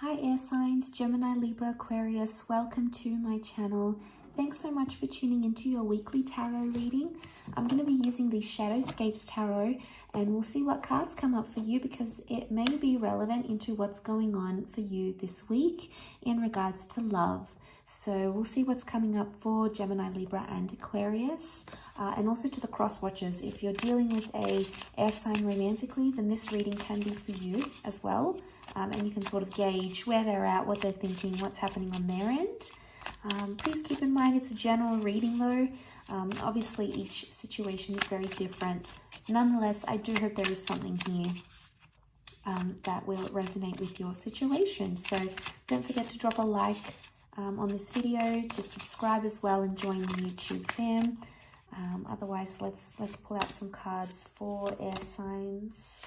Hi air signs, Gemini, Libra, Aquarius, welcome to my channel. Thanks so much for tuning into your weekly tarot reading. I'm going to be using the Shadowscapes Tarot and we'll see what cards come up for you because it may be relevant into what's going on for you this week in regards to love. So we'll see what's coming up for Gemini, Libra and Aquarius, and also to the cross watchers. If you're dealing with a air sign romantically, then this reading can be for you as well. And you can sort of gauge where they're at, what they're thinking, what's happening on their end. Please keep in mind it's a general reading though. Obviously each situation is very different. Nonetheless, I do hope there is something here that will resonate with your situation. So don't forget to drop a like on this video, to subscribe as well and join the YouTube fam. Otherwise, let's pull out some cards for air signs.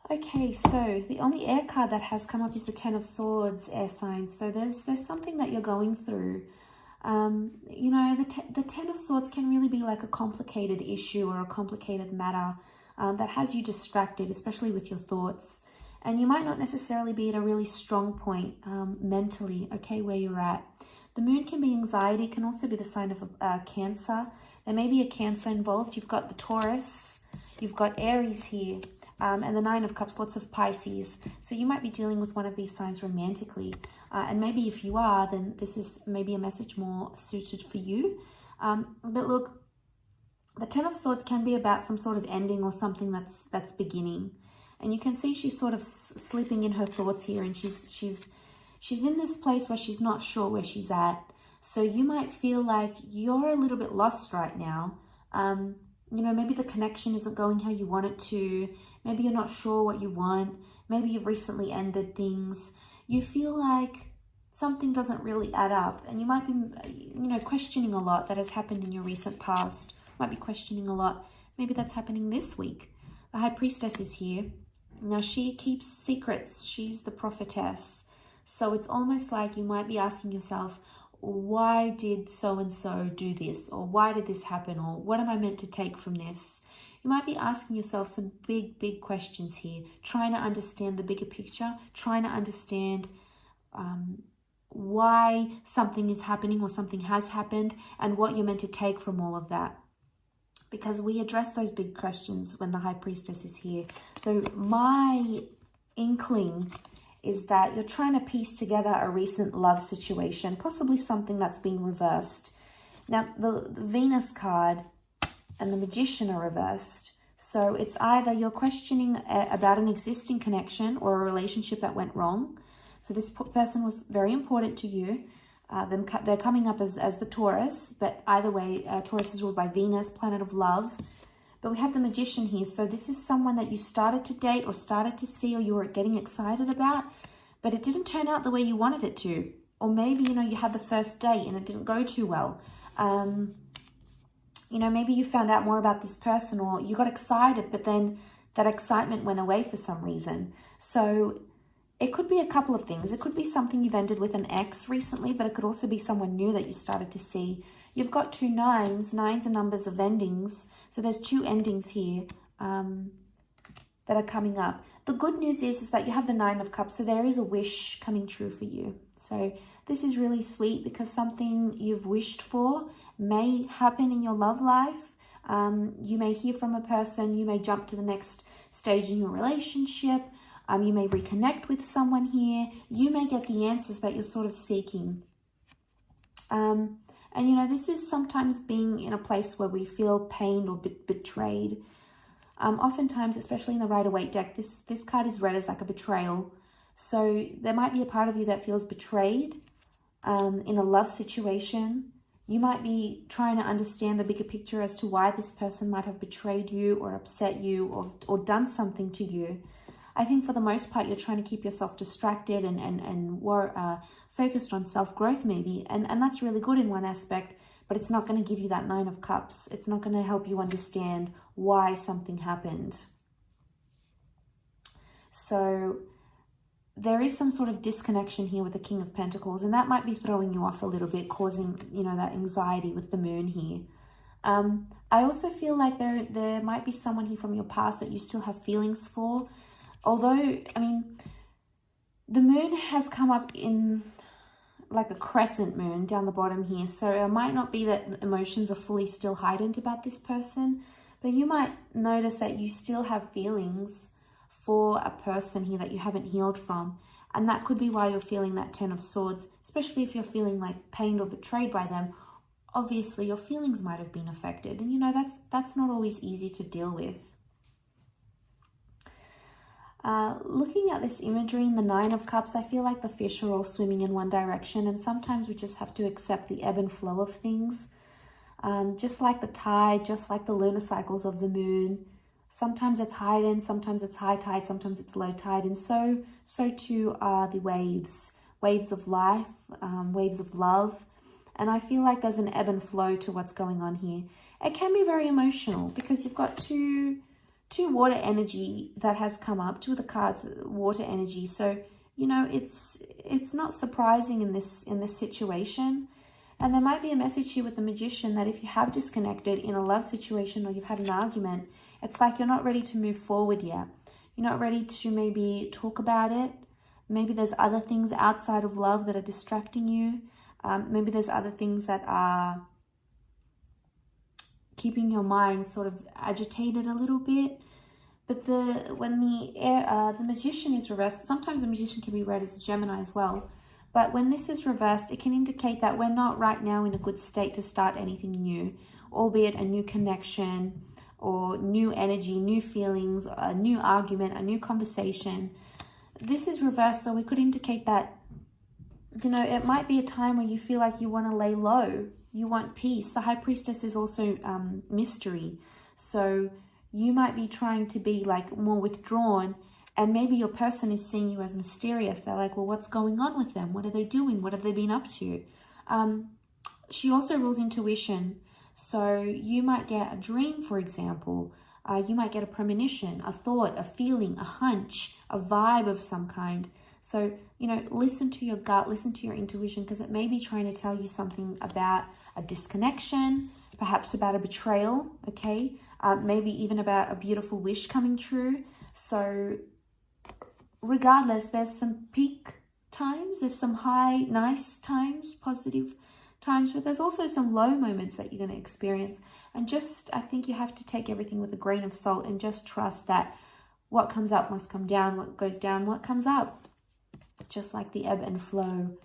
Okay, so the only air card that has come up is the Ten of Swords, air signs. So there's something that you're going through. You know, the Ten of Swords can really be like a complicated issue or a complicated matter that has you distracted, especially with your thoughts. And you might not necessarily be at a really strong point mentally, okay, where you're at. The moon can be anxiety, can also be the sign of Cancer. There may be a Cancer involved. You've got the Taurus, you've got Aries here. And the Nine of Cups, lots of Pisces. So you might be dealing with one of these signs romantically. And maybe if you are, then this is maybe a message more suited for you. But look, the Ten of Swords can be about some sort of ending or something that's beginning. And you can see she's sort of slipping in her thoughts here. And she's in this place where she's not sure where she's at. So you might feel like you're a little bit lost right now. You know, maybe the connection isn't going how you want it to. Maybe you're not sure what you want. Maybe you've recently ended things. You feel like something doesn't really add up. And you might be, you know, questioning a lot that has happened in your recent past. Might be questioning a lot. Maybe that's happening this week. The High Priestess is here. Now, she keeps secrets. She's the prophetess. So it's almost like you might be asking yourself, why did so-and-so do this? Or why did this happen? Or what am I meant to take from this? You might be asking yourself some big questions here, trying to understand the bigger picture, trying to understand why something is happening or something has happened and what you're meant to take from all of that. Because we address those big questions when the High Priestess is here. So my inkling is that you're trying to piece together a recent love situation, possibly something that's been reversed. Now, the Venus card and the Magician are reversed. So it's either you're questioning about an existing connection or a relationship that went wrong. So this person was very important to you. They're coming up as the Taurus, but either way, Taurus is ruled by Venus, planet of love. But we have the Magician here. So this is someone that you started to date or started to see or you were getting excited about, but it didn't turn out the way you wanted it to. Or maybe, you know, you had the first date and it didn't go too well. You know, maybe you found out more about this person or you got excited, but then that excitement went away for some reason. So it could be a couple of things. It could be something you've ended with an ex recently, but it could also be someone new that you started to see. You've got two nines. Nines are numbers of endings. So there's two endings here that are coming up. The good news is that you have the Nine of Cups. So there is a wish coming true for you. So this is really sweet because something you've wished for may happen in your love life. You may hear from a person. You may jump to the next stage in your relationship. You may reconnect with someone here. You may get the answers that you're sort of seeking. And, you know, this is sometimes being in a place where we feel pained or betrayed. Oftentimes, especially in the Rider-Waite deck, this card is read as like a betrayal. So there might be a part of you that feels betrayed in a love situation. You might be trying to understand the bigger picture as to why this person might have betrayed you or upset you or done something to you. I think for the most part, you're trying to keep yourself distracted and focused on self-growth maybe. And that's really good in one aspect, but it's not going to give you that Nine of Cups. It's not going to help you understand why something happened. So there is some sort of disconnection here with the King of Pentacles, and that might be throwing you off a little bit, causing, you know, that anxiety with the moon here. I also feel like there might be someone here from your past that you still have feelings for. Although, I mean, the moon has come up in like a crescent moon down the bottom here. So it might not be that emotions are fully still heightened about this person, but you might notice that you still have feelings for a person here that you haven't healed from. And that could be why you're feeling that Ten of Swords, especially if you're feeling like pained or betrayed by them. Obviously, your feelings might have been affected. And, you know, that's not always easy to deal with. Looking at this imagery in the Nine of Cups, I feel like the fish are all swimming in one direction, and sometimes we just have to accept the ebb and flow of things. Just like the tide, just like the lunar cycles of the moon. Sometimes it's heightened, sometimes it's high tide, sometimes it's low tide, and so too are the waves. Waves of life, waves of love. And I feel like there's an ebb and flow to what's going on here. It can be very emotional because you've got two water energy that has come up, two of the cards, water energy. So, you know, it's not surprising in this situation. And there might be a message here with the Magician that if you have disconnected in a love situation or you've had an argument, it's like you're not ready to move forward yet. You're not ready to maybe talk about it. Maybe there's other things outside of love that are distracting you. Maybe there's other things that are keeping your mind sort of agitated a little bit. But when the Magician is reversed, sometimes the Magician can be read as a Gemini as well. But when this is reversed, it can indicate that we're not right now in a good state to start anything new, albeit a new connection or new energy, new feelings, a new argument, a new conversation. This is reversed, so we could indicate that, you know, it might be a time where you feel like you want to lay low. You want peace. The High Priestess is also mystery. So you might be trying to be like more withdrawn, and maybe your person is seeing you as mysterious. They're like, well, what's going on with them? What are they doing? What have they been up to? She also rules intuition. So you might get a dream, for example. You might get a premonition, a thought, a feeling, a hunch, a vibe of some kind. So, you know, listen to your gut, listen to your intuition, because it may be trying to tell you something about a disconnection, perhaps about a betrayal, okay? Maybe even about a beautiful wish coming true. So regardless, there's some peak times, there's some high, nice times, positive times, but there's also some low moments that you're going to experience. And just, I think you have to take everything with a grain of salt and just trust that what comes up must come down, what goes down, what comes up. Just like the ebb and flow,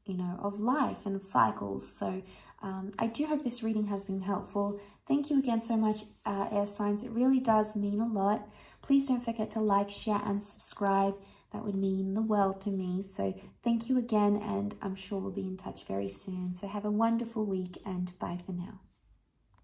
you know, of life and of cycles. So I do hope this reading has been helpful. Thank you again so much, air signs. It really does mean a lot. Please don't forget to like, share, and subscribe. That would mean the world to me. So thank you again, and I'm sure we'll be in touch very soon. So have a wonderful week, and bye for now.